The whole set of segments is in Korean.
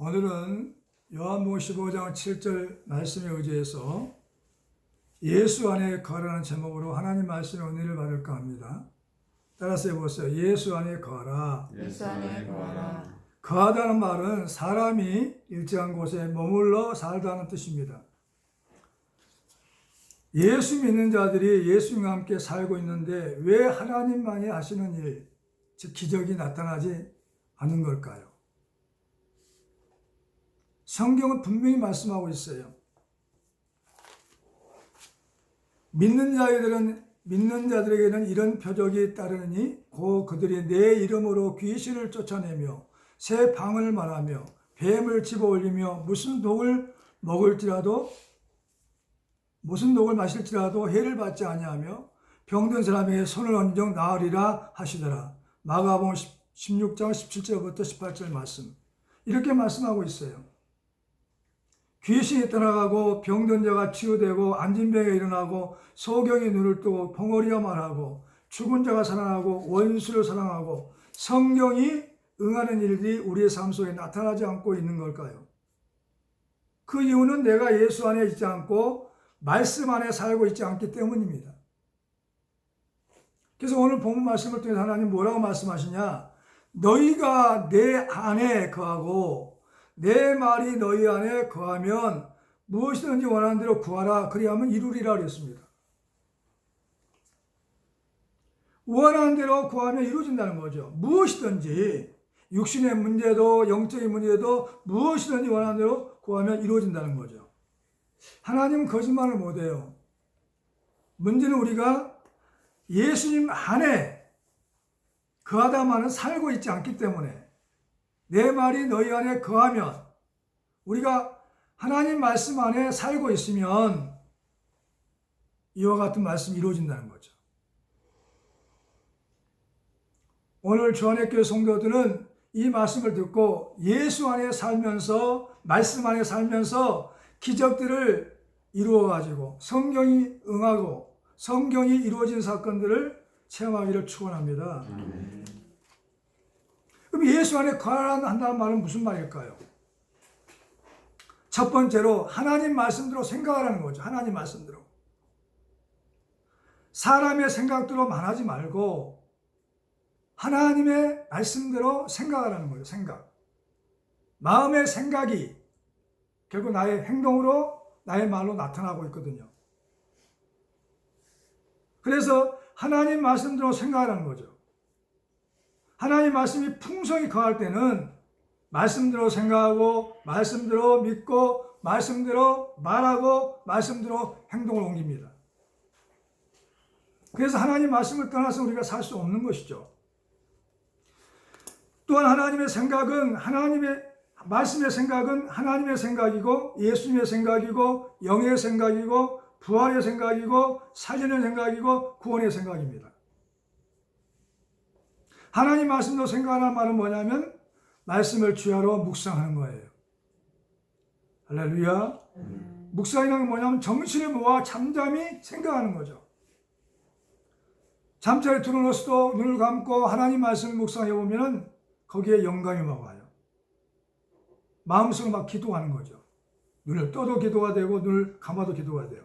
오늘은 요한복음 15장 7절 말씀에 의지해서 예수 안에 거하라는 제목으로 하나님 말씀의 은혜를 받을까 합니다. 따라서 해보세요. 예수 안에 거하라. 예수 안에 거하라. 거하다는 말은 사람이 일정한 곳에 머물러 살다는 뜻입니다. 예수 믿는 자들이 예수님과 함께 살고 있는데 왜 하나님만이 하시는 일, 즉 기적이 나타나지 않는 걸까요? 성경은 분명히 말씀하고 있어요. 믿는 자들에게는 이런 표적이 따르니 곧 그들이 내 이름으로 귀신을 쫓아내며 새 방언을 말하며 뱀을 집어올리며 무슨 독을 마실지라도 해를 받지 아니하며 병든 사람에게 손을 얹은 적 나으리라 하시더라. 마가복음 16장 17절부터 18절 말씀. 이렇게 말씀하고 있어요. 귀신이 떠나가고 병든 자가 치유되고 앉은 병에 일어나고 소경이 눈을 뜨고 봉어리가 말하고 죽은 자가 살아나고 원수를 사랑하고 성경이 응하는 일들이 우리의 삶 속에 나타나지 않고 있는 걸까요? 그 이유는 내가 예수 안에 있지 않고 말씀 안에 살고 있지 않기 때문입니다. 그래서 오늘 본문 말씀을 통해서 하나님 뭐라고 말씀하시냐? 너희가 내 안에 거하고 내 말이 너희 안에 거하면 무엇이든지 원하는 대로 구하라. 그리하면 이루리라 그랬습니다. 원하는 대로 구하면 이루어진다는 거죠. 무엇이든지 육신의 문제도 영적인 문제도 무엇이든지 원하는 대로 구하면 이루어진다는 거죠. 하나님은 거짓말을 못해요. 문제는 우리가 예수님 안에 거하다마는 살고 있지 않기 때문에 내 말이 너희 안에 거하면 우리가 하나님 말씀 안에 살고 있으면 이와 같은 말씀이 이루어진다는 거죠. 오늘 주안의교회 성도들은 이 말씀을 듣고 예수 안에 살면서 말씀 안에 살면서 기적들을 이루어가지고 성경이 응하고 성경이 이루어진 사건들을 체험하기를 축원합니다. 그럼 예수 안에 거하란다는 말은 무슨 말일까요? 첫 번째로 하나님 말씀대로 생각하라는 거죠. 하나님 말씀대로. 사람의 생각대로 말하지 말고 하나님의 말씀대로 생각하라는 거예요. 생각. 마음의 생각이 결국 나의 행동으로 나의 말로 나타나고 있거든요. 그래서 하나님 말씀대로 생각하라는 거죠. 하나님 말씀이 풍성히 거할 때는 말씀대로 생각하고 말씀대로 믿고 말씀대로 말하고 말씀대로 행동을 옮깁니다. 그래서 하나님 말씀을 떠나서 우리가 살 수 없는 것이죠. 또한 하나님의 생각은 말씀의 생각은 하나님의 생각이고 예수님의 생각이고 영의 생각이고 부활의 생각이고 살리는 생각이고 구원의 생각입니다. 하나님 말씀도 생각하는 말은 뭐냐면 말씀을 주야로 묵상하는 거예요. 할렐루야. 묵상이라는 게 뭐냐면 정신을 모아 잠잠히 생각하는 거죠. 잠자리에 들어놓고도 눈을 감고 하나님 말씀을 묵상해 보면 거기에 영감이 막 와요. 마음속으로 막 기도하는 거죠. 눈을 떠도 기도가 되고 눈을 감아도 기도가 돼요.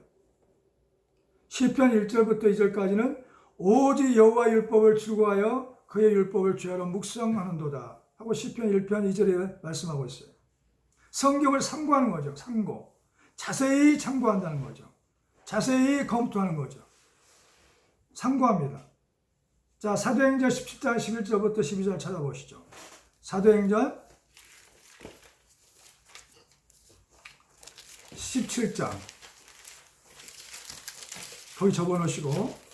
시편 1절부터 2절까지는 오직 여호와의 율법을 추구하여 그의 율법을 주야로 묵상하는도다 하고 시편 1편 2절에 말씀하고 있어요. 성경을 상고하는 거죠. 상고. 자세히 참고한다는 거죠. 자세히 검토하는 거죠. 상고합니다. 자, 사도행전 17장 11절부터 12절 찾아보시죠. 사도행전 17장 거기 적어놓으시고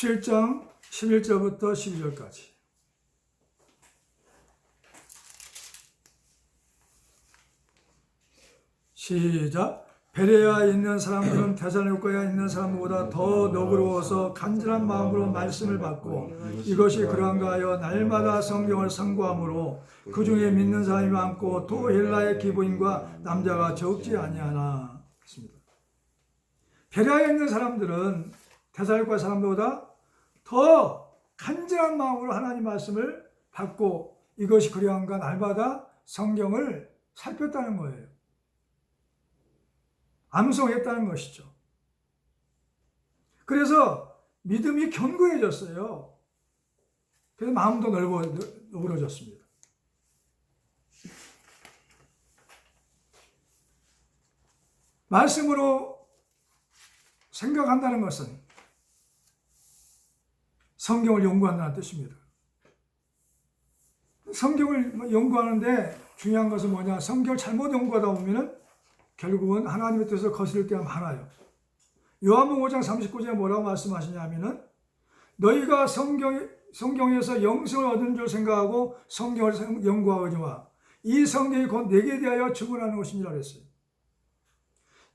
17장 11절부터 12절까지 시작. 베레아에 있는 사람들은 데살로니가에 있는 사람보다 더 너그러워서 간절한 마음으로 말씀을 받고 이것이 그런가 하여 날마다 성경을 상고함으로 그 중에 믿는 사람이 많고 또 헬라의 기부인과 남자가 적지 아니하나. 베레아에 있는 사람들은 데살로니가 사람보다 더 진실한 마음으로 하나님 말씀을 받고 이것이 그러한가 날마다 성경을 살폈다는 거예요. 암송했다는 것이죠. 그래서 믿음이 견고해졌어요. 그래서 마음도 넓어졌습니다. 말씀으로 생각한다는 것은 성경을 연구한다는 뜻입니다. 성경을 연구하는데 중요한 것은 뭐냐? 성경을 잘못 연구하다 보면은 결국은 하나님의 뜻을 거스를 때가 많아요. 요한복음 5장 39절에 뭐라고 말씀하시냐면은 너희가 성경에서 영생을 얻은 줄 생각하고 성경을 연구하거니와 이 성경이 곧 내게 대하여 증언하는 것이니라 그랬어요.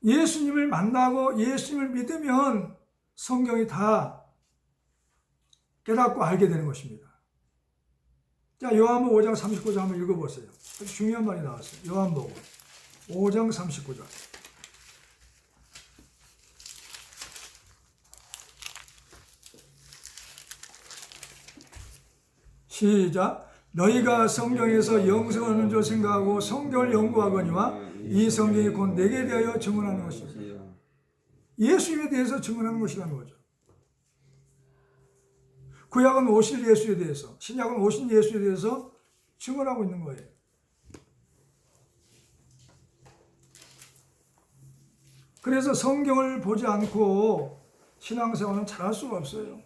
예수님을 만나고 예수님을 믿으면 성경이 다 깨닫고 알게 되는 것입니다. 자, 요한복음 5장 39절 한번 읽어보세요. 아주 중요한 말이 나왔어요. 요한복음 5장 39절. 시작. 너희가 성경에서 영생을 얻는 줄 생각하고 성경을 연구하거니와 이 성경이 곧 내게 대하여 증언하는 것입니다. 예수님에 대해서 증언하는 것이라는 거죠. 구약은 오실 예수에 대해서, 신약은 오신 예수에 대해서 증언하고 있는 거예요. 그래서 성경을 보지 않고 신앙생활은 잘할 수가 없어요.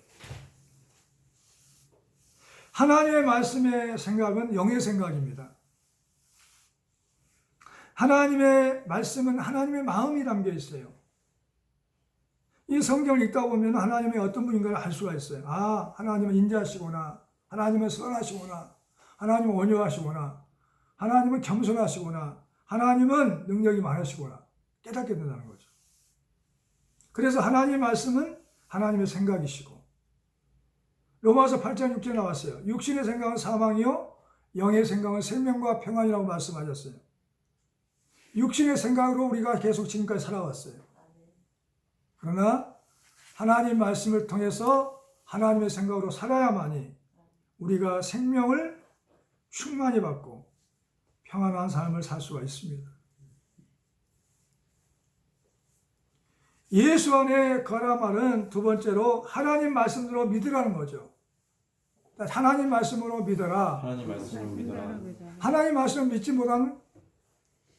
하나님의 말씀의 생각은 영의 생각입니다. 하나님의 말씀은 하나님의 마음이 담겨 있어요. 이 성경을 읽다 보면 하나님의 어떤 분인가를 알 수가 있어요. 아, 하나님은 인자하시구나. 하나님은 선하시구나. 하나님은 온유하시구나. 하나님은 겸손하시구나. 하나님은 능력이 많으시구나. 깨닫게 된다는 거죠. 그래서 하나님의 말씀은 하나님의 생각이시고 로마서 8장 6절에 나왔어요. 육신의 생각은 사망이요 영의 생각은 생명과 평안이라고 말씀하셨어요. 육신의 생각으로 우리가 계속 지금까지 살아왔어요. 그러나 하나님 말씀을 통해서 하나님의 생각으로 살아야만이 우리가 생명을 충만히 받고 평안한 삶을 살 수가 있습니다. 예수 안에 거라 말은 두 번째로 하나님 말씀으로 믿으라는 거죠. 하나님 말씀으로 믿어라. 하나님 말씀을 믿어라. 하나님 말씀을 믿지 못한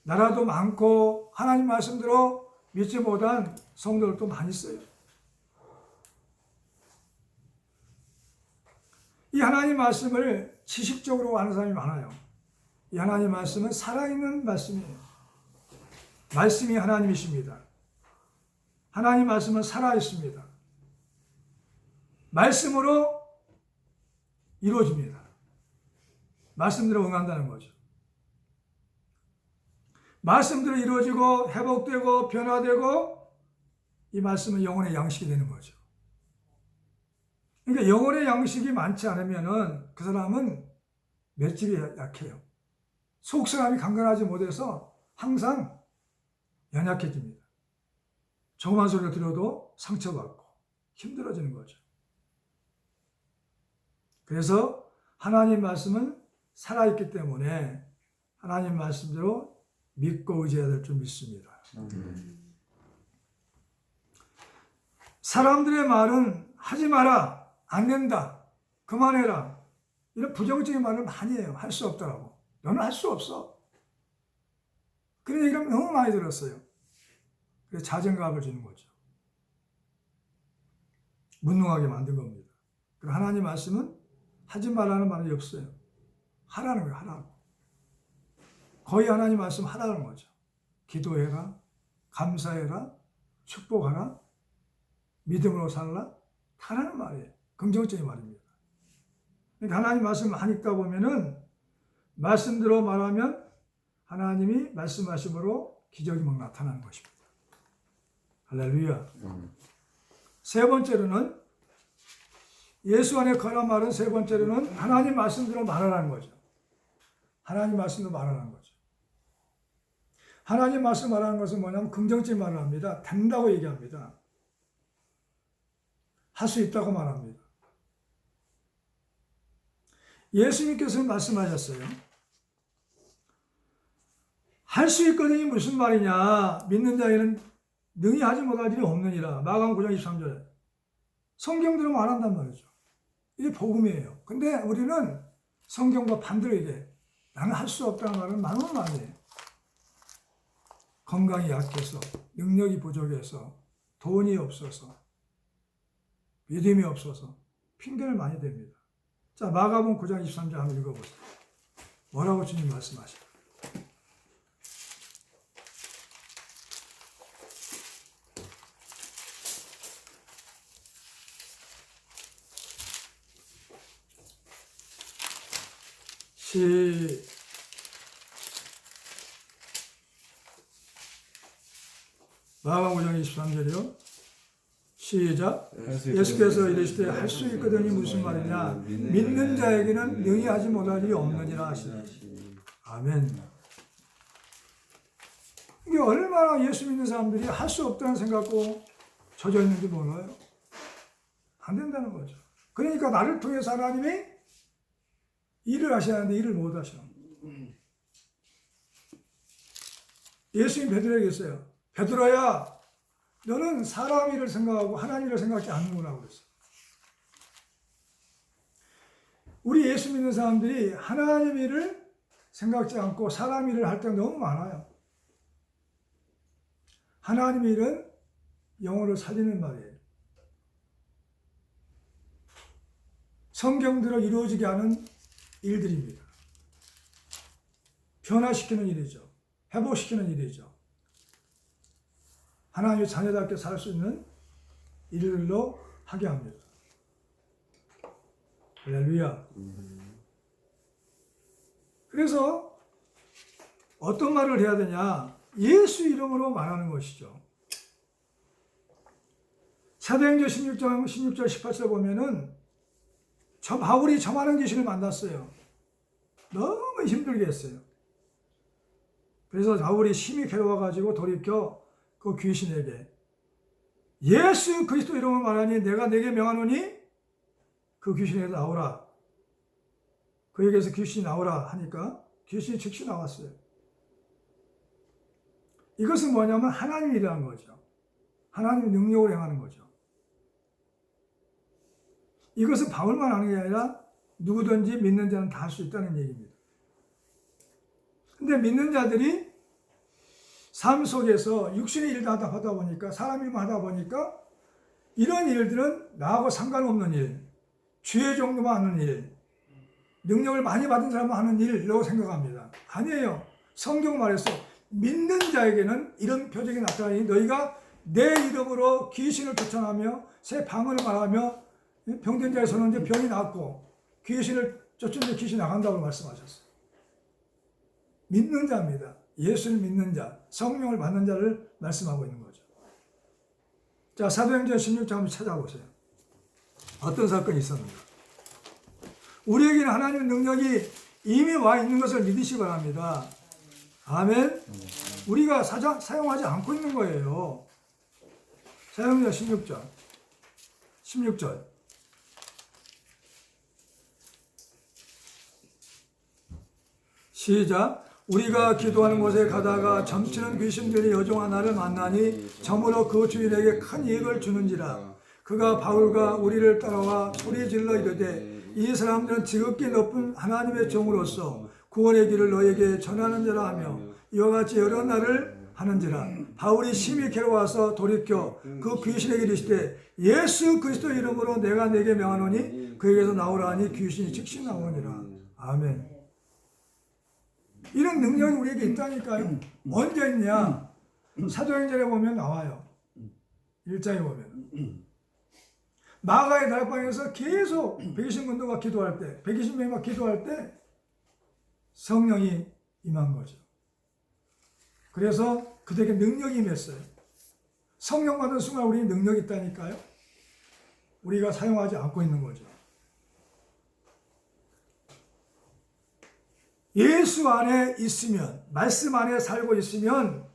나라도 많고 하나님 말씀대로 믿지 못한 성도들도 많이 있어요. 이 하나님 말씀을 지식적으로 아는 사람이 많아요. 이 하나님 말씀은 살아있는 말씀이에요. 말씀이 하나님이십니다. 하나님 말씀은 살아있습니다. 말씀으로 이루어집니다. 말씀대로 응한다는 거죠. 말씀대로 이루어지고 회복되고 변화되고 이 말씀은 영혼의 양식이 되는 거죠. 그러니까 영혼의 양식이 많지 않으면 그 사람은 맷집이 약해요. 속사람이 강건하지 못해서 항상 연약해집니다. 조그만 소리를 들어도 상처받고 힘들어지는 거죠. 그래서 하나님 말씀은 살아있기 때문에 하나님 말씀대로 믿고 의지해야 될 줄 믿습니다. 사람들의 말은 하지 마라, 안 된다, 그만해라 이런 부정적인 말을 많이 해요. 할 수 없다라고. 너는 할 수 없어. 그런 얘기를 너무 많이 들었어요. 그래서 자존감을 주는 거죠. 무능하게 만든 겁니다. 그리고 하나님 말씀은 하지 말라는 말이 없어요. 하라는 거예요. 하라고. 거의 하나님 말씀 하라는 거죠. 기도해라, 감사해라, 축복하라, 믿음으로 살라, 하라는 말이에요. 긍정적인 말입니다. 그러니까 하나님 말씀 많이 읽다 보면은 말씀대로 말하면 하나님이 말씀하심으로 기적이 막 나타나는 것입니다. 할렐루야. 세 번째로는 예수 안에 거란 말은 세 번째로는 하나님 말씀대로 말하라는 거죠. 하나님 말씀대로 말하라는 거죠. 하나님 말씀 말하는 것은 뭐냐면 긍정적인 말을 합니다. 된다고 얘기합니다. 할 수 있다고 말합니다. 예수님께서 말씀하셨어요. 할 수 있거든이 무슨 말이냐. 믿는 자에게는 능히 하지 못할 일이 없느니라. 마가복음 9장 23절. 성경대로 안 한단 말이죠. 이게 복음이에요. 근데 우리는 성경과 반대로 이게 나는 할 수 없다는 말은 많은 말이에요. 건강이 약해서, 능력이 부족해서, 돈이 없어서, 믿음이 없어서 핑계를 많이 댑니다. 자, 마가복음 9장 23절 한번 읽어보세요. 뭐라고 주님 말씀하실까요? 마가복음 9장 23절이요. 시작. 예수께서 이르시되 할 수 있거든이 무슨 말이냐. 믿는 자에게는 능히 하지 못할 일이 없느니라 하시니. 아멘. 이게 얼마나 예수 믿는 사람들이 할 수 없다는 생각 갖고 젖어 있는지 몰라요. 안 된다는 거죠. 그러니까 나를 통해서 하나님이 일을 하셔야 하는데 일을 못 하셔. 예수님 베드로에게 있어요. 베드로야, 너는 사람 일을 생각하고 하나님 일을 생각하지 않는구나 그랬어요. 우리 예수 믿는 사람들이 하나님 일을 생각지 않고 사람 일을 할 때가 너무 많아요. 하나님 일은 영혼을 살리는 말이에요. 성경대로 이루어지게 하는 일들입니다. 변화시키는 일이죠. 회복시키는 일이죠. 하나님의 자녀답게 살 수 있는 일들로 하게 합니다. 할렐루야. 그래서 어떤 말을 해야 되냐? 예수 이름으로 말하는 것이죠. 사도행전 16절 18절 보면은 바울이 저 많은 귀신을 만났어요. 너무 힘들게 했어요. 그래서 바울이 심히 괴로워가지고 돌이켜 그 귀신에게 예수 그리스도 이름을 말하니 내가 내게 명하노니 그 귀신에게서 나오라. 그에게서 귀신이 나오라 하니까 귀신이 즉시 나왔어요. 이것은 뭐냐면 하나님이 일하는 거죠. 하나님의 능력을 행하는 거죠. 이것은 바울만 하는 게 아니라 누구든지 믿는 자는 다 할 수 있다는 얘기입니다. 근데 믿는 자들이 삶 속에서 육신의 일도 하다 보니까 사람 일만 하다 보니까 이런 일들은 나하고 상관없는 일, 주의 정도만 하는 일, 능력을 많이 받은 사람만 하는 일로 생각합니다. 아니에요. 성경 말에서 믿는 자에게는 이런 표적이 나타나니 너희가 내 이름으로 귀신을 쫓아내며 새 방언을 말하며 병든 자의 손은 병이 낫고 귀신을 쫓으면 귀신이 나간다고 말씀하셨어요. 믿는 자입니다. 예수를 믿는 자, 성령을 받는 자를 말씀하고 있는 거죠. 자, 사도행전 16장 한번 찾아보세요. 어떤 사건이 있었는가? 우리에게는 하나님의 능력이 이미 와 있는 것을 믿으시기 바랍니다. 아멘. 우리가 사용하지 않고 있는 거예요. 사도행전 16절. 시작. 우리가 기도하는 곳에 가다가 점치는 귀신들이 여종한 나를 만나니 점으로 그 주인에게 큰 이익을 주는지라. 그가 바울과 우리를 따라와 소리 질러 이르되 이 사람들은 지극히 높은 하나님의 종으로서 구원의 길을 너에게 전하는 자라 하며 이와 같이 여러 날을 하는지라. 바울이 심히 괴로워서 돌이켜 그 귀신에게 이르시되 예수 그리스도 이름으로 내가 내게 명하노니 그에게서 나오라 하니 귀신이 즉시 나오니라. 아멘. 이런 능력이 우리에게 있다니까요. 언제 있냐? 사도행전에 보면 나와요. 1장에 보면. 마가의 다락방에서 계속 120군도가 기도할 때, 120명이 막 기도할 때 성령이 임한 거죠. 그래서 그들에게 능력이 임했어요. 성령 받은 순간 우리는 능력이 있다니까요. 우리가 사용하지 않고 있는 거죠. 예수 안에 있으면, 말씀 안에 살고 있으면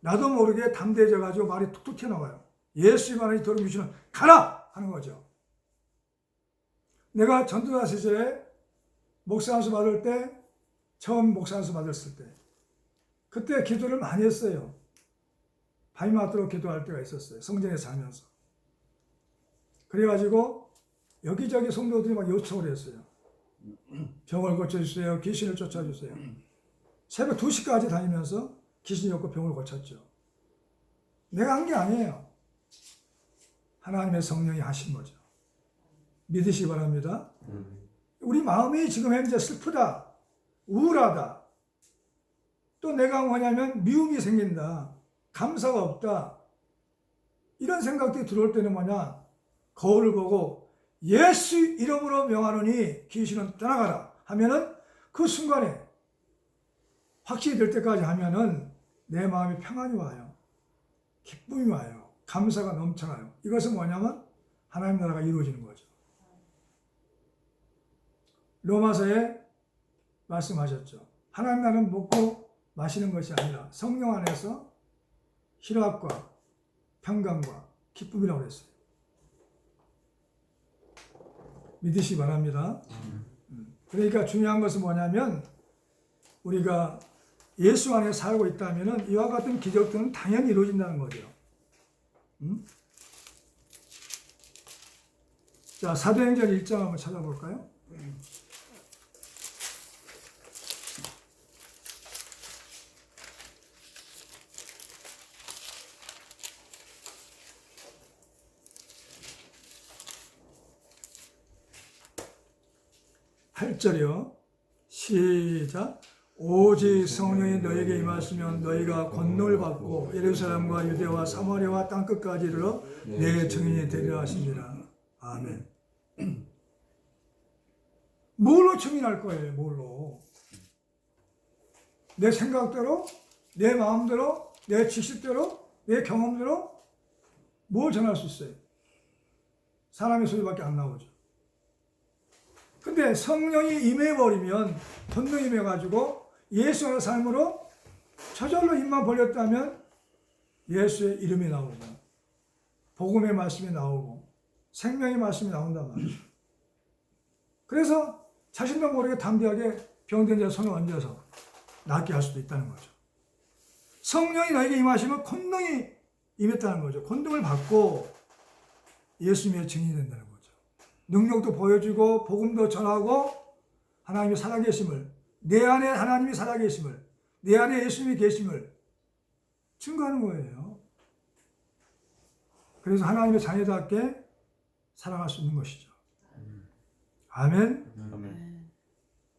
나도 모르게 담대해져가지고 말이 툭툭 튀어나와요. 예수 안에 들어온 귀신은 가라! 하는 거죠. 내가 전도사 시절에 목사 안수 받을 때, 처음 목사 안수 받았을 때, 그때 기도를 많이 했어요. 밤이 맞도록 기도할 때가 있었어요. 성전에 살면서. 그래가지고 여기저기 성도들이 막 요청을 했어요. 병을 고쳐주세요. 귀신을 쫓아주세요. 새벽 2시까지 다니면서 귀신이 없고 병을 고쳤죠. 내가 한 게 아니에요. 하나님의 성령이 하신 거죠. 믿으시기 바랍니다. 우리 마음이 지금 현재 슬프다, 우울하다, 또 내가 뭐냐면 미움이 생긴다, 감사가 없다, 이런 생각들이 들어올 때는 뭐냐, 거울을 보고 예수 이름으로 명하노니 귀신은 떠나가라 하면은 그 순간에 확실히 될 때까지 하면은 내 마음에 평안이 와요. 기쁨이 와요. 감사가 넘쳐나요. 이것은 뭐냐면 하나님 나라가 이루어지는 거죠. 로마서에 말씀하셨죠. 하나님 나라는 먹고 마시는 것이 아니라 성령 안에서 희락과 평강과 기쁨이라고 그랬어요. 믿으시기 바랍니다. 그러니까 중요한 것은 뭐냐면 우리가 예수 안에 살고 있다면 이와 같은 기적들은 당연히 이루어진다는 거죠. 자, 사도행전 1장 한번 찾아볼까요? 팔 절이요. 시작. 오직 성령이 너에게 임하시면 너희가 권능을 받고 예루살렘과 유대와 사마리아와 땅끝까지 이르러 내 증인이 되리라 하시니라. 아멘. 뭘로 증인할 거예요? 뭘로? 내 생각대로? 내 마음대로? 내 지식대로? 내 경험대로? 뭘 전할 수 있어요? 사람의 소리밖에 안 나오죠. 근데 성령이 임해버리면, 권능이 임해가지고 예수 안의 삶으로 저절로 입만 벌렸다면 예수의 이름이 나오고 복음의 말씀이 나오고 생명의 말씀이 나온단 말이죠. 그래서 자신도 모르게 담대하게 병든 자의 손을 얹어서 낫게 할 수도 있다는 거죠. 성령이 너에게 임하시면 권능이 임했다는 거죠. 권능을 받고 예수님의 증인이 된다는 거죠. 능력도 보여주고 복음도 전하고 하나님의 살아계심을, 내 안에 하나님이 살아계심을, 내 안에 예수님이 계심을 증거하는 거예요. 그래서 하나님의 자녀답게 살아갈 수 있는 것이죠. 아멘. 아멘.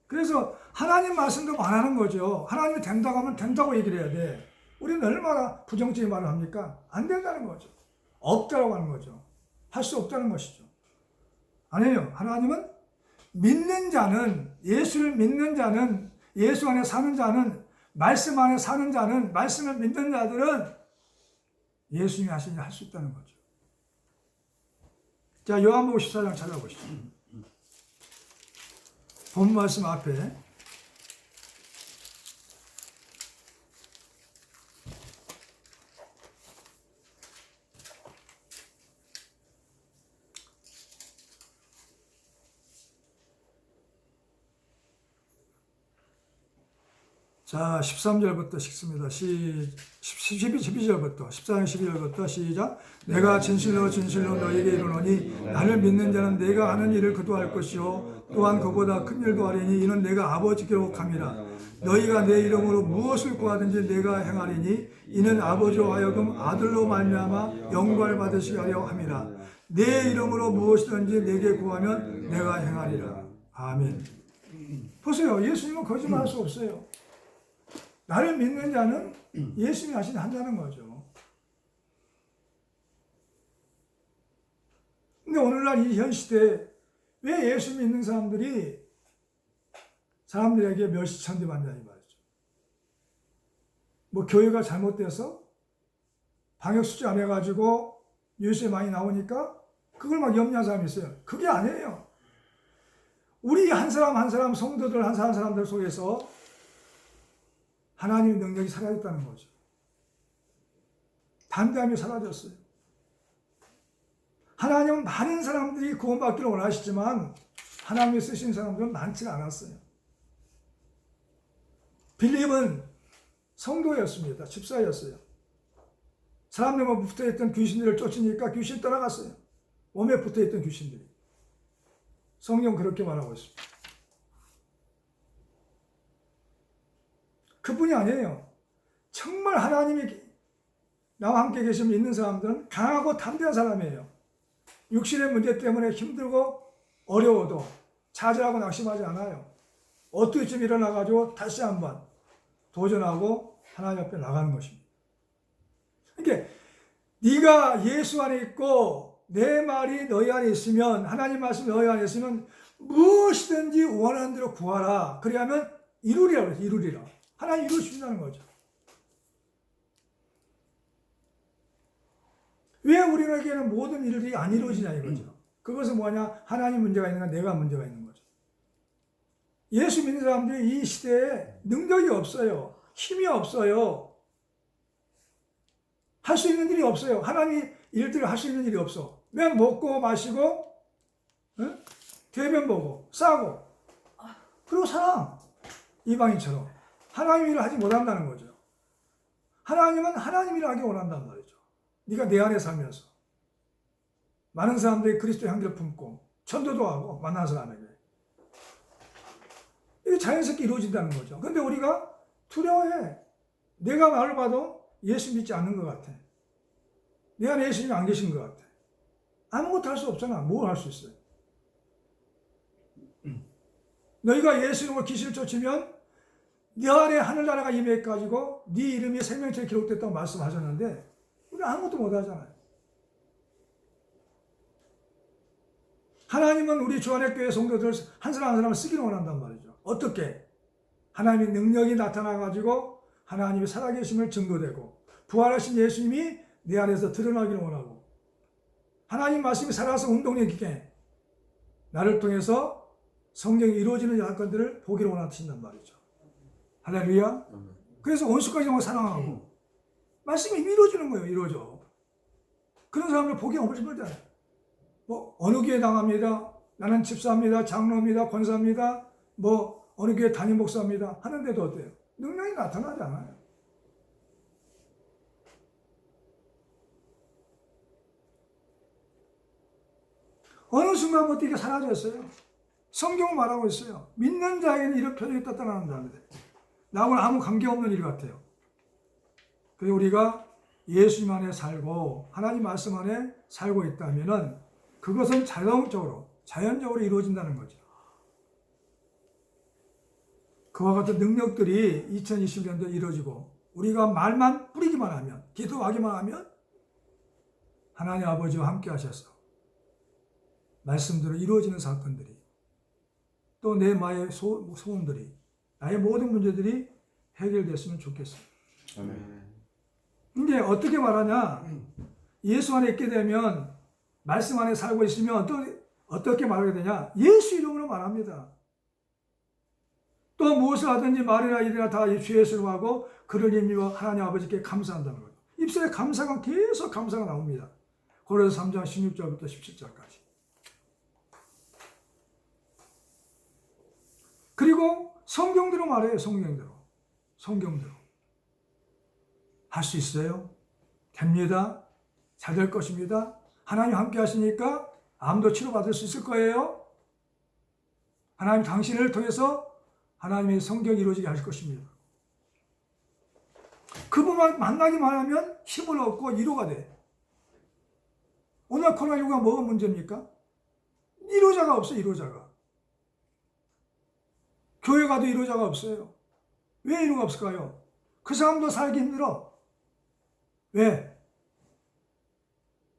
그래서 하나님 말씀도 말하는 거죠. 하나님이 된다고 하면 된다고 얘기를 해야 돼. 우리는 얼마나 부정적인 말을 합니까? 안 된다는 거죠. 없다고 하는 거죠. 할 수 없다는 것이죠. 아니에요. 하나님은 믿는 자는, 예수를 믿는 자는, 예수 안에 사는 자는, 말씀 안에 사는 자는, 말씀을 믿는 자들은 예수님이 하시니 할 수 있다는 거죠. 자, 요한복음 14장 찾아보시죠. 본 말씀 앞에 자, 13절부터 읽습니다. 12절부터 14장 12절부터 시작. 내가 진실로 진실로 너에게 이르노니 나를 믿는 자는 내가 하는 일을 그도 할 것이요 또한 그보다 큰 일도 하리니 이는 내가 아버지께로 감이라. 너희가 내 이름으로 무엇을 구하든지 내가 행하리니 이는 아버지로 하여금 아들로 말미암아 영광을 받으시게 하려 함이라. 내 이름으로 무엇이든지 내게 구하면 내가 행하리라. 아멘. 보세요. 예수님은 거짓말할 수 없어요. 나를 믿는 자는 예수님이 하신 한다는 거죠. 근데 오늘날 이 현 시대에 왜 예수 믿는 사람들에게 멸시천대 받냐는 말이죠. 뭐 교회가 잘못돼서 방역 수칙 안 해가지고 뉴스에 많이 나오니까 그걸 막 염려하는 사람이 있어요. 그게 아니에요. 우리 한 사람 한 사람 성도들 한 사람 사람들 속에서 하나님의 능력이 사라졌다는 거죠. 담대함이 사라졌어요. 하나님은 많은 사람들이 구원받기를 원하시지만 하나님이 쓰신 사람들은 많지 않았어요. 빌립은 성도였습니다. 집사였어요. 사람들만 붙어있던 귀신들을 쫓으니까 귀신 떠나갔어요. 몸에 붙어있던 귀신들이. 성경 그렇게 말하고 있습니다. 그뿐이 아니에요. 정말 하나님이 나와 함께 계시면 믿는 사람들은 강하고 담대한 사람이에요. 육신의 문제 때문에 힘들고 어려워도 좌절하고 낙심하지 않아요. 어떻게쯤 일어나가지고 다시 한번 도전하고 하나님 앞에 나가는 것입니다. 그러니까 네가 예수 안에 있고 내 말이 너희 안에 있으면, 하나님 말씀이 너희 안에 있으면 무엇이든지 원하는 대로 구하라. 그래야면 이루리라 그래서 이루리라. 하나님 이루신다는 거죠. 왜 우리에게는 모든 일들이 안 이루어지냐 이거죠. 그것은 뭐냐? 하나님 문제가 있는가 내가 문제가 있는 거죠. 예수 믿는 사람들이 이 시대에 능력이 없어요. 힘이 없어요. 할 수 있는 일이 없어요. 하나님 일들을 할 수 있는 일이 없어. 그냥 먹고 마시고 대변 보고 싸고 그리고 살아. 이방인처럼. 하나님 일을 하지 못한다는 거죠. 하나님은 하나님 일을 하기 원한단 말이죠. 네가 내 안에 살면서. 많은 사람들이 그리스도의 향기를 품고 전도도 하고 만난 사람에게. 이게 자연스럽게 이루어진다는 거죠. 근데 우리가 두려워해. 내가 말을 봐도 예수 믿지 않는 것 같아. 내 안에 예수님이 안 계신 것 같아. 아무것도 할 수 없잖아. 뭘 할 수 있어요? 너희가 예수 이름으로 귀신을 쫓으면 네 안에 하늘나라가 임해가지고 네 이름이 생명책에 기록됐다고 말씀하셨는데 우리는 아무것도 못하잖아요. 하나님은 우리 주안의 교회 성도들 한 사람 한 사람을 쓰기를 원한단 말이죠. 어떻게? 하나님의 능력이 나타나가지고 하나님의 살아계심을 증거되고 부활하신 예수님이 내 안에서 드러나기를 원하고 하나님 말씀이 살아서 운동력 있게 나를 통해서 성경이 이루어지는 사건들을 보기를 원하신단 말이죠. 할렐루야. 그래서 원수까지 사랑하고 말씀이 이루어지는 거예요. 이루어져. 그런 사람들 보기 힘들잖아요. 뭐 어느 교회 당합니다. 나는 집사입니다. 장로입니다. 권사입니다. 뭐 어느 교회 담임 목사입니다. 하는데도 어때요? 능력이 나타나지 않아요. 어느 순간부터 이게 사라졌어요. 성경은 말하고 있어요. 믿는 자에게는 이런 표적이 나타난다는데 나하고는 아무 관계없는 일 같아요. 그리고 우리가 예수님 안에 살고 하나님 말씀 안에 살고 있다면 그것은 자연적으로 이루어진다는 거죠. 그와 같은 능력들이 2020년도에 이루어지고 우리가 말만 뿌리기만 하면, 기도하기만 하면 하나님 아버지와 함께 하셔서 말씀대로 이루어지는 사건들이 또 내 마의 소원들이 나의 모든 문제들이 해결됐으면 좋겠습니다. 근데 어떻게 말하냐? 예수 안에 있게 되면 말씀 안에 살고 있으면 어떻게 말하게 되냐? 예수 이름으로 말합니다. 또 무엇을 하든지 말이나 일이나 다 주 예수로 하고 그를 힘입어 하나님 아버지께 감사한다는 거예요. 입술에 감사가 계속 감사가 나옵니다. 고린도서 3장 16절부터 17절까지. 그리고 성경대로 말해요. 성경대로. 할 수 있어요. 됩니다. 잘 될 것입니다. 하나님 함께 하시니까 암도 치료받을 수 있을 거예요. 하나님 당신을 통해서 하나님의 성경이 이루어지게 하실 것입니다. 그분만 만나기만 하면 힘을 얻고 위로가 돼. 오늘 코로나19가 뭐가 문제입니까? 위로자가 없어요. 위로자가. 교회 가도 위로자가 없어요. 왜 위로가 없을까요? 그 사람도 살기 힘들어. 왜?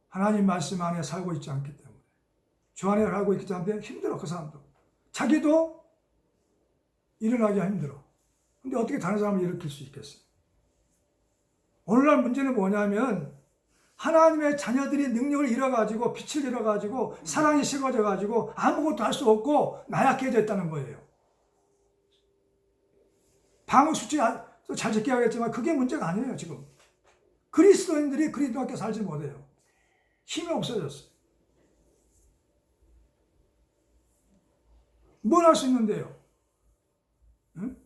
하나님 말씀 안에 살고 있지 않기 때문에. 주 안에 살고 있지 않기 때문에 힘들어. 그 사람도. 자기도 일어나기가 힘들어. 근데 어떻게 다른 사람을 일으킬 수 있겠어요? 오늘날 문제는 뭐냐면 하나님의 자녀들이 능력을 잃어가지고 빛을 잃어가지고 사랑이 식어져가지고 아무것도 할 수 없고 나약해졌다는 거예요. 방역수칙 잘 지켜야겠지만 그게 문제가 아니에요. 지금 그리스도인들이 그리스도밖에 살지 못해요. 힘이 없어졌어요. 뭘 할 수 있는데요? 응?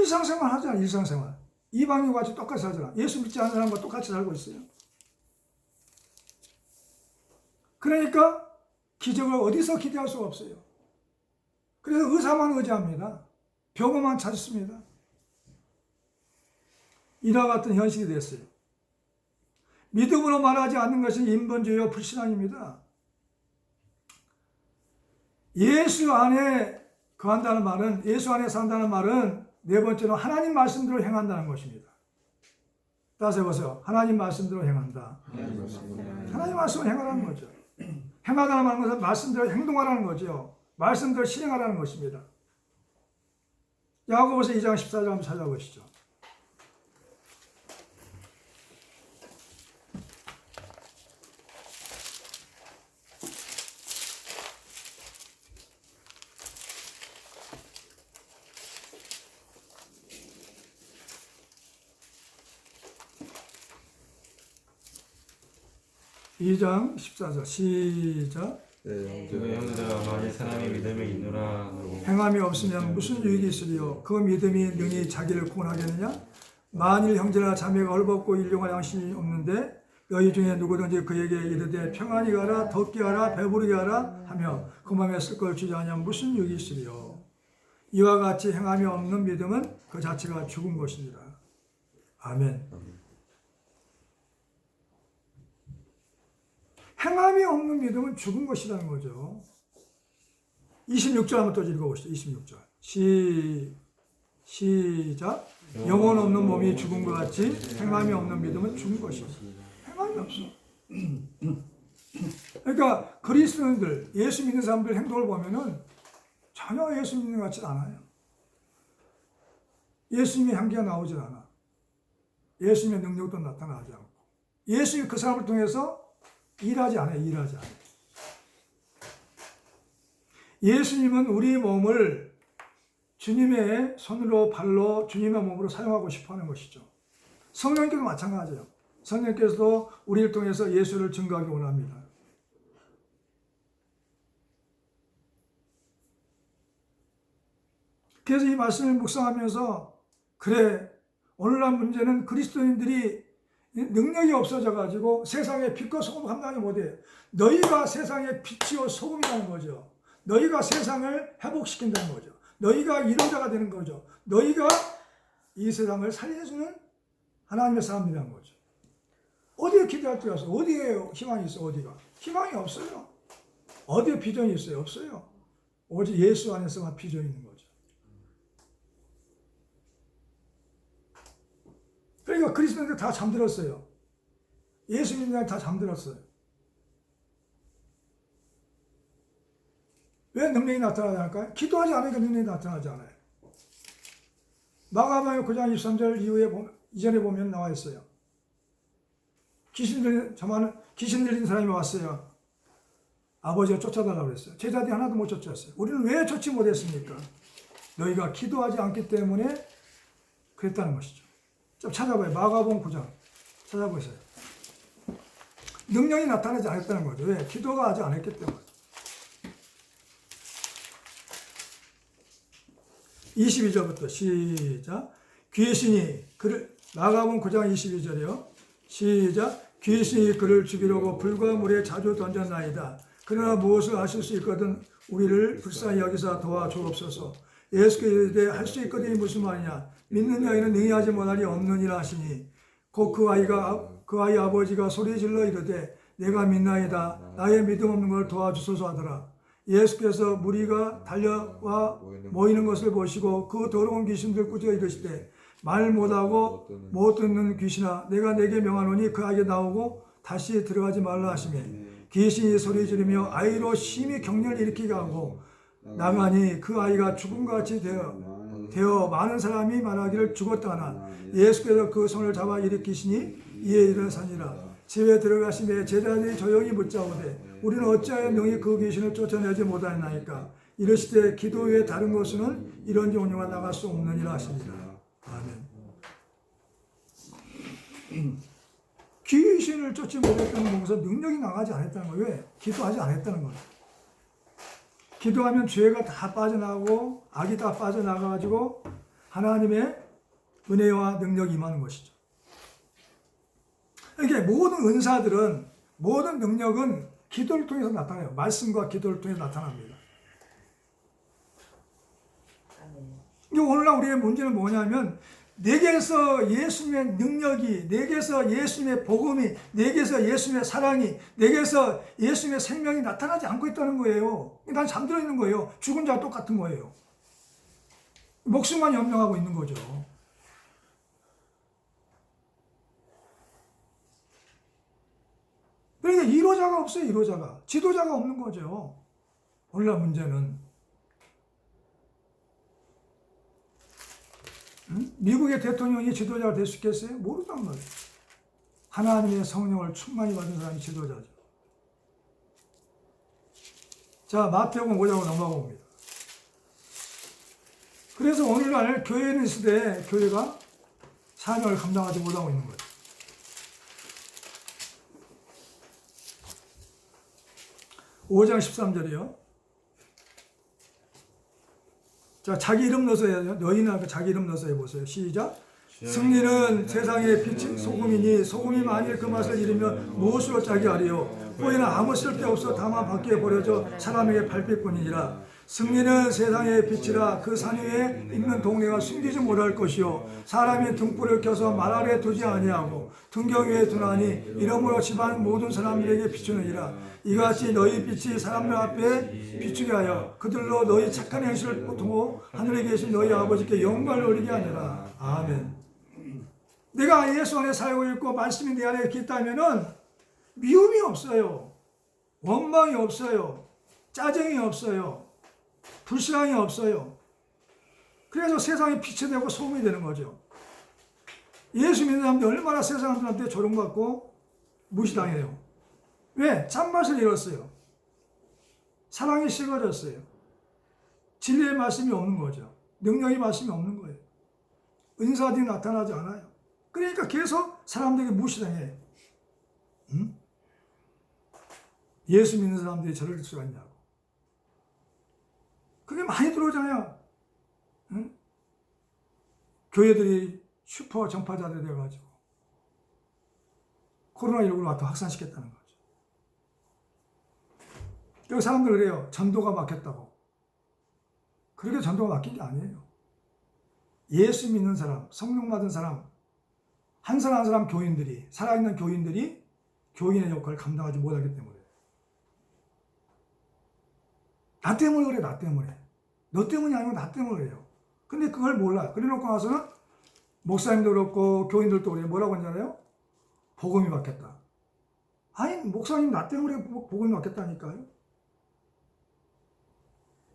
일상생활 하잖아. 일상생활. 이방인과 같이 똑같이 살잖아. 예수 믿지 않는 사람과 똑같이 살고 있어요. 그러니까 기적을 어디서 기대할 수가 없어요. 그래서 의사만 의지합니다. 병원만 찾습니다. 이와 같은 현실이 됐어요. 믿음으로 말하지 않는 것은 인본주의와 불신앙입니다. 예수 안에 거한다는 말은, 예수 안에 산다는 말은 네 번째로 하나님 말씀대로 행한다는 것입니다. 따라서 해보세요. 하나님 말씀대로 행한다. 하나님 말씀을 행하라는 거죠. 행하다는 것은 말씀대로 행동하라는 거죠. 말씀대로 실행하라는 것입니다. 야고보서 2장 14절 한번 찾아보시죠. 이 장 14절 시작. 그 형제들아 만일 사람이 믿음이 있노라 행함이 없으면 무슨 유익이 있으리요? 그 믿음이 능히 자기를 구원하겠느냐? 만일 형제나 자매가 헐벗고 일용할 양심이 없는데 너희 중에 누구든지 그에게 이르되 평안히 가라, 덥게 하라, 배부르게 하라 하며 그 마음에 쓸 걸 주지 않으면 무슨 유익이 있으리요? 이와 같이 행함이 없는 믿음은 그 자체가 죽은 것입니다. 아멘. 행함이 없는 믿음은 죽은 것이라는 거죠. 26절 한번 또 읽어보시죠. 26절. 시작. 영혼 없는 몸이 죽은 것 같이 행함이 없는 믿음은 죽은 것이다. 행함이 없어. 그러니까 그리스도인들, 예수 믿는 사람들 행동을 보면은 전혀 예수 믿는 것 같지 않아요. 예수님의 향기가 나오질 않아. 예수님의 능력도 나타나지 않고. 예수님이 그 사람을 통해서 일하지 않아요. 일하지 않아요. 예수님은 우리 몸을 주님의 손으로 발로 주님의 몸으로 사용하고 싶어 하는 것이죠. 성령께도 마찬가지예요. 성령께서도 우리를 통해서 예수를 증거하기 원합니다. 그래서 이 말씀을 묵상하면서 그래, 오늘날 문제는 그리스도인들이 능력이 없어져가지고 세상의 빛과 소금 감당이 못해요. 너희가 세상의 빛이요 소금이라는 거죠. 너희가 세상을 회복시킨다는 거죠. 너희가 이로자가 되는 거죠. 너희가 이 세상을 살려주는 하나님의 사람이라는 거죠. 어디에 기대할 데가 없어요? 어디에 희망이 있어요? 어디가? 희망이 없어요. 어디에 비전이 있어요? 없어요. 오직 예수 안에서만 비전이 있는 거죠. 그러니까 그리스도인들 다 잠들었어요. 예수 믿는 사람이 다 잠들었어요. 왜 능력이 나타나지 않을까요? 기도하지 않으니까 능력이 나타나지 않아요. 마가복음 9장 23절 이전에 보면 나와 있어요. 귀신 들린 사람이 왔어요. 아버지가 쫓아달라고 그랬어요. 제자들이 하나도 못 쫓았어요. 우리는 왜 쫓지 못했습니까? 너희가 기도하지 않기 때문에 그랬다는 것이죠. 좀 찾아봐요. 마가복음 9장 찾아보세요. 능력이 나타나지 않았다는 거죠. 왜? 기도가 하지 않았기 때문에. 22절부터 시작. 귀신이 그를, 마가복음 9장 22절이요. 시작. 귀신이 그를 죽이려고 불과 물에 자주 던졌나이다. 그러나 무엇을 하실 수 있거든 우리를 불쌍히 여기사 도와주옵소서. 예수께서 이르되 할 수 있거든이 무슨 말이냐. 믿는 자에는 능히 하지 못하리 없느니라 하시니 곧 그 아이 아버지가 소리질러 이르되 내가 믿나이다. 나의 믿음 없는 걸 도와주소서 하더라. 예수께서 무리가 달려와 모이는 것을 보시고 그 더러운 귀신들 꾸짖어 이르시되 말 못하고 못 듣는 귀신아 내가 내게 명하노니 그 아이에게 나오고 다시 들어가지 말라 하시매 귀신이 소리 지르며 아이로 심히 격렬히 일으키게 하고 나가니 그 아이가 죽음같이 되어 많은 사람이 말하기를 죽었다 하나 예수께서 그 손을 잡아 일으키시니 이에 일어서니라. 집에 들어가시매 제자들이 조용히 묻자오되 우리는 어찌하여 능히 그 귀신을 쫓아내지 못하였나이까. 이르시되 기도 외에 다른 곳은 이런 종류가 나갈 수 없느니라 하시니라. 아멘. 귀신을 쫓지 못했다는 것은 능력이 나가지 않았다는 거예요. 왜? 기도하지 않았다는 거예요. 기도하면 죄가 다 빠져나가고 악이 다 빠져나가가지고 하나님의 은혜와 능력이 임하는 것이죠. 이게 모든 은사들은, 모든 능력은 기도를 통해서 나타나요. 말씀과 기도를 통해 나타납니다. 이게 오늘날 우리의 문제는 뭐냐면, 내게서 예수님의 능력이, 내게서 예수님의 복음이, 내게서 예수님의 사랑이, 내게서 예수님의 생명이 나타나지 않고 있다는 거예요. 난 잠들어 있는 거예요. 죽은 자와 똑같은 거예요. 목숨만 염려하고 있는 거죠. 그러니까 이로자가 없어요. 이로자가. 지도자가 없는 거죠. 오늘날 문제는. 미국의 대통령이 지도자가 될 수 있겠어요? 모르단 말이에요. 하나님의 성령을 충만히 받은 사람이 지도자죠. 자, 마태복음 5장으로 넘어가 봅니다. 그래서 오늘날 교회는 시대에 교회가 사명을 감당하지 못하고 있는 거죠. (5장 13절이요) 자, 자기 이름 넣어서 해야죠. 너희는 자기 이름 넣어서 해보세요. 시작. 승리는 세상의 빛이 소금이니 소금이 만일 그 맛을 잃으면 무엇으로 짜게 하리요. 보이는 아무 쓸데없어 다만 밖에 버려져 사람에게 밟힐뿐이니라. 승리는 세상의 빛이라 그 산 위에 있는 동네가 숨기지 못할 것이요. 사람이 등불을 켜서 말 아래 두지 아니하고 등경 위에 두나니 이러므로 집안 모든 사람들에게 비추느니라. 이같이 너희 빛이 사람들 앞에 비추게 하여 그들로 너희 착한 행실을 보통하고 하늘에 계신 너희 아버지께 영광을 올리게 하니라. 아멘. 내가 예수 안에 살고 있고 말씀이 내 안에 이렇게 있다면은 미움이 없어요. 원망이 없어요. 짜증이 없어요. 불신앙이 없어요. 그래서 세상에 빛이 되고 소금이 되는 거죠. 예수 믿는 사람들 얼마나 세상 사람들한테 조롱받고 무시당해요. 왜? 참맛을 잃었어요. 사랑이 식어졌어요. 진리의 말씀이 없는 거죠. 능력의 말씀이 없는 거예요. 은사들이 나타나지 않아요. 그러니까 계속 사람들에게 무시당해요. 응? 예수 믿는 사람들이 저럴 수가 있냐고. 그게 많이 들어오잖아요. 응? 교회들이 슈퍼 전파자들이 돼가지고 코로나19를 와서 확산시켰다는 거죠. 여기 사람들 그래요. 전도가 막혔다고. 그렇게 전도가 막힌 게 아니에요. 예수 믿는 사람, 성령 받은 사람, 한 사람 한 사람 교인들이, 살아있는 교인들이 교인의 역할을 감당하지 못하기 때문에. 나 때문에 그래, 나 때문에. 너 때문이 아니고 나 때문에 그래요. 근데 그걸 몰라. 그래 놓고 나서는 목사님도 그렇고 교인들도 그래요. 뭐라고 하잖아요? 복음이 막혔다. 아니, 목사님 나 때문에 복음이 막혔다니까요.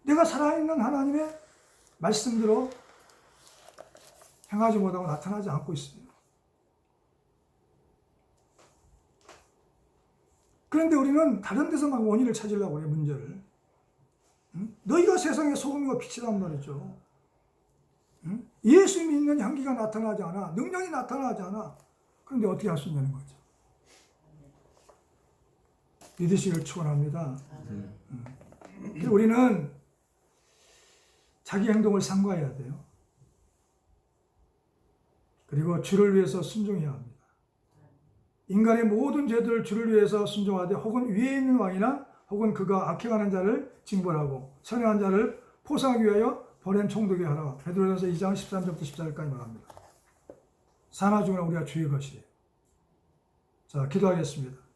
내가 살아있는 하나님의 말씀대로 행하지 못하고 나타나지 않고 있습니다. 그런데 우리는 다른 데서 막 원인을 찾으려고 해요, 문제를. 응? 너희가 세상의 소금이고 빛이란 말이죠. 응? 예수 믿는 향기가 나타나지 않아. 능력이 나타나지 않아. 그런데 어떻게 할 수 있냐는 거죠. 믿으시기를 축원합니다. 우리는 자기 행동을 삼가해야 돼요. 그리고 주를 위해서 순종해야 합니다. 인간의 모든 죄들을 주를 위해서 순종하되 혹은 위에 있는 왕이나 혹은 그가 악행하는 자를 징벌하고 선행한 자를 포상하기 위하여 보낸 총독이 하라. 베드로전서 2장 13절부터 14절까지 말합니다. 사나 죽으나 우리가 주의 것이에요. 자, 기도하겠습니다.